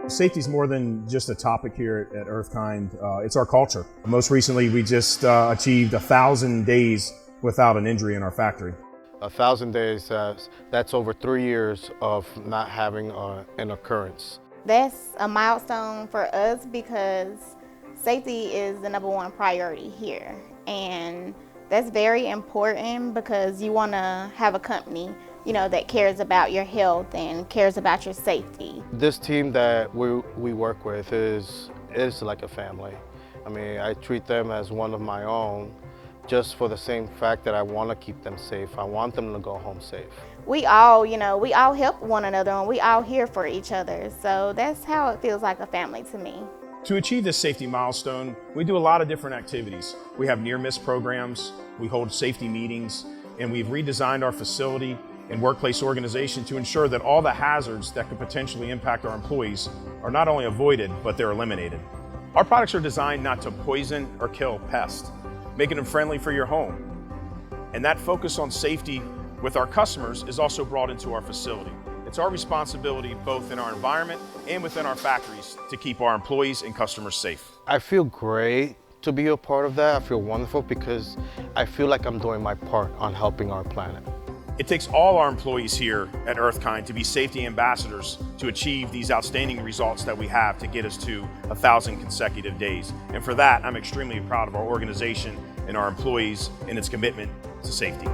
Safety is more than just a topic here at EarthKind. It's our culture. Most recently, we just achieved 1,000 days without an injury in our factory. 1,000 days, that's over 3 years of not having an occurrence. That's a milestone for us because safety is the #1 priority here. And that's very important because you want to have a company, that cares about your health and cares about your safety. This team that we work with is like a family. I mean, I treat them as one of my own just for the same fact that I want to keep them safe. I want them to go home safe. We all help one another and we all here for each other. So that's how it feels like a family to me. To achieve this safety milestone, we do a lot of different activities. We have near-miss programs, we hold safety meetings, and we've redesigned our facility and workplace organization to ensure that all the hazards that could potentially impact our employees are not only avoided, but they're eliminated. Our products are designed not to poison or kill pests, making them friendly for your home. And that focus on safety with our customers is also brought into our facility. It's our responsibility both in our environment and within our factories to keep our employees and customers safe. I feel great to be a part of that. I feel wonderful because I feel like I'm doing my part on helping our planet. It takes all our employees here at EarthKind to be safety ambassadors to achieve these outstanding results that we have to get us to 1,000 consecutive days. And for that, I'm extremely proud of our organization and our employees and its commitment to safety.